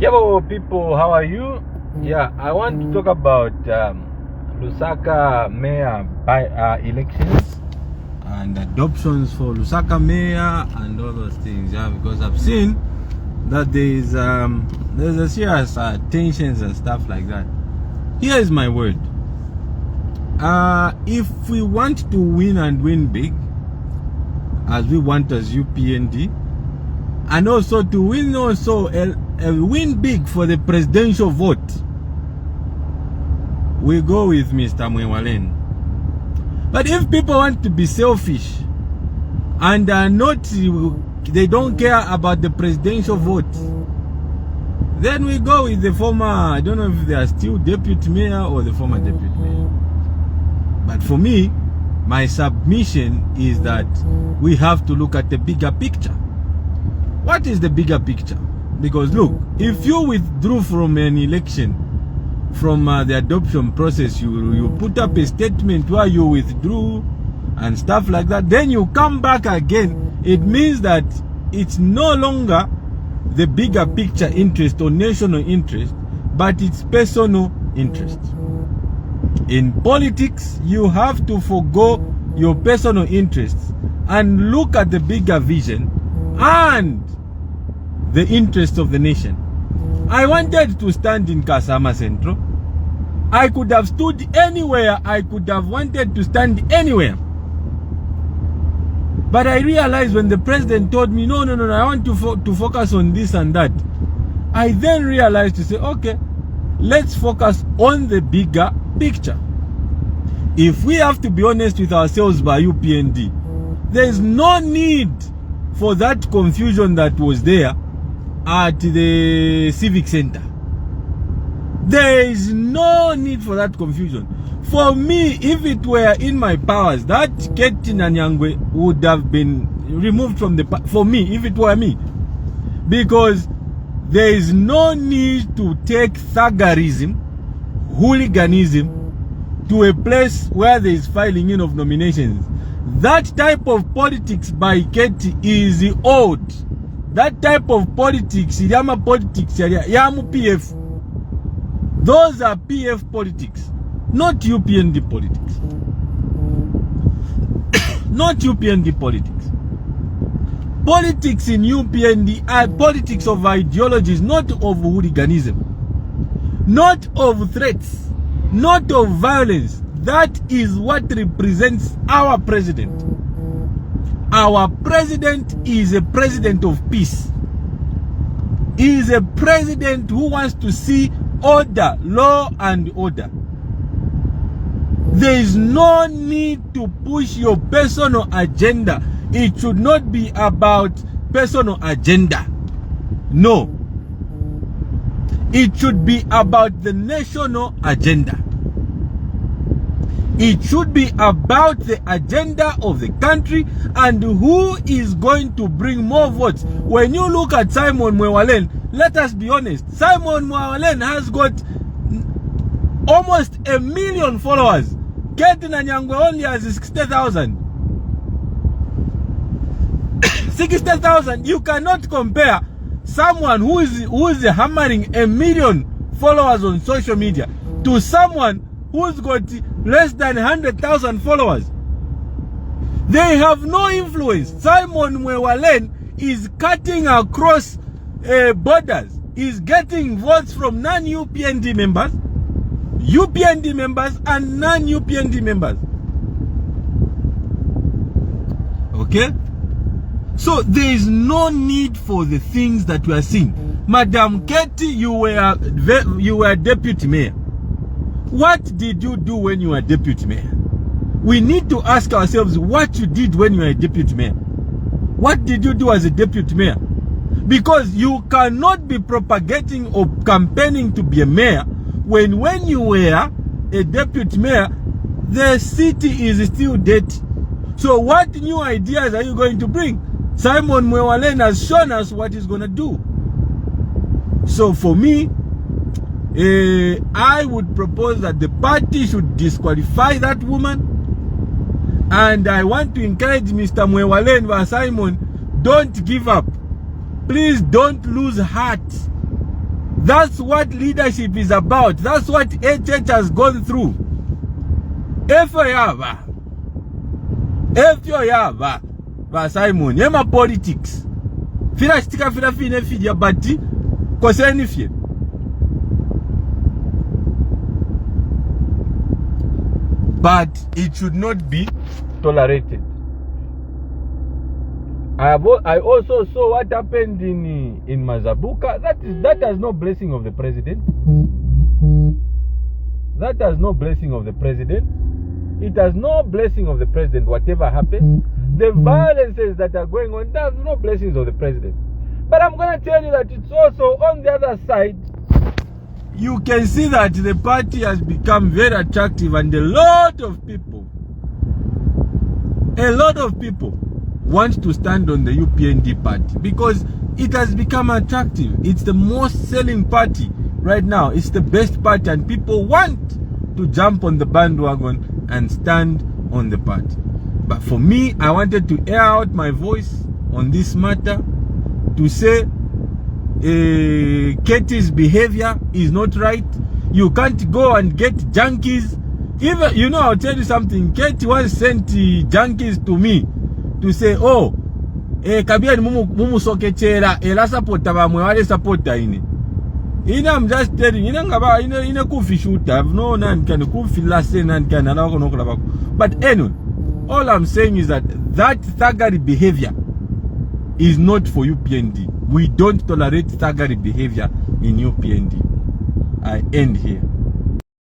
Hello people, how are you? Yeah, I want to talk about Lusaka Mayor elections and adoptions for Lusaka Mayor and all those things. Yeah, because I've seen that there's a serious tensions and stuff like that. Here is my word. If we want to win and win big, as we want as UPND, and also to win win big for the presidential vote, we go with Mr. Mwewa. But if people want to be selfish and they don't care about the presidential vote, then we go with the former, I don't know if they are still deputy mayor or the former deputy mayor. But for me, my submission is that we have to look at the bigger picture. What is the bigger picture? Because look, if you withdrew from an election, from the adoption process, you put up a statement where you withdrew and stuff like that, then you come back again, it means that it's no longer the bigger picture interest or national interest, but it's personal interest. In politics, you have to forgo your personal interests and look at the bigger vision and the interests of the nation. I wanted to stand in Kasama Central. I could have stood anywhere. I could have wanted to stand anywhere. But I realized when the president told me, no, I want to focus on this and that, I then realized to say, okay, let's focus on the bigger picture. If we have to be honest with ourselves by UPND, there is no need for that confusion that was there at the civic center. There is no need for that confusion. For me, if it were in my powers, that Ketty Nanyangwe would have been removed from the, for me, if it were me. Because there is no need to take thuggerism, hooliganism, to a place where there is filing in of nominations. That type of politics by Ketty is old. That type of politics, Yama politics, Yamu PF. Those are PF politics, not UPND politics. Not UPND politics. Politics in UPND are politics of ideologies, not of hooliganism, not of threats, not of violence. That is what represents our president. Our president is a president of peace. He is a president who wants to see order, law and order. There is no need to push your personal agenda. It should not be about personal agenda. No. It should be about the national agenda. It should be about the agenda of the country and who is going to bring more votes. When you look at Simon Mwewa, let us be honest, Simon Mwewa has got almost 1 million followers. Ketty Nanyangwe only has 60,000. 60,000. You cannot compare someone who is hammering 1 million followers on social media to someone who's got less than 100,000 followers. They have no influence. Simon Mwewa is cutting across borders. Is getting votes from non-UPND members, UPND members and non-UPND members. Okay? So there is no need for the things that we are seeing. Madam Ketty, you were deputy mayor. What did you do when you were deputy mayor? We need to ask ourselves what you did when you were a deputy mayor. What did you do as a deputy mayor? Because you cannot be propagating or campaigning to be a mayor when you were a deputy mayor, the city is still dirty. So what new ideas are you going to bring? Simon Mwewa has shown us what he's going to do. So for me, I would propose that the party should disqualify that woman. And I want to encourage Mr. Mwewa and Simon, don't give up. Please don't lose heart. That's what leadership is about. That's what HH has gone through. If you have Simon, yema politics. Fina stika fina fine fidia bati koseni fie. But it should not be tolerated. I also saw what happened in Mazabuka. That has no blessing of the president. That has no blessing of the president. It has no blessing of the president, whatever happened. The violences that are going on, there's no blessings of the president. But I'm going to tell you that it's also on the other side. You can see that the party has become very attractive, and a lot of people want to stand on the UPND party because it has become attractive. It's the most selling party right now. It's the best party, and people want to jump on the bandwagon and stand on the party. But for me, I wanted to air out my voice on this matter to say Ketty's behavior is not right. You can't go and get junkies. Even, you know, I'll tell you something. Ketty once sent junkies to me to say, oh, kabia ni mumu soke chera, la supporta ba mwale supporta ini. I'm just telling you, ina kufi shooter. No nan can kufi last nan can allow no klaba. But anyway, all I'm saying is that thuggery behavior is not for UPND. We don't tolerate thuggery behavior in UPND. I end here.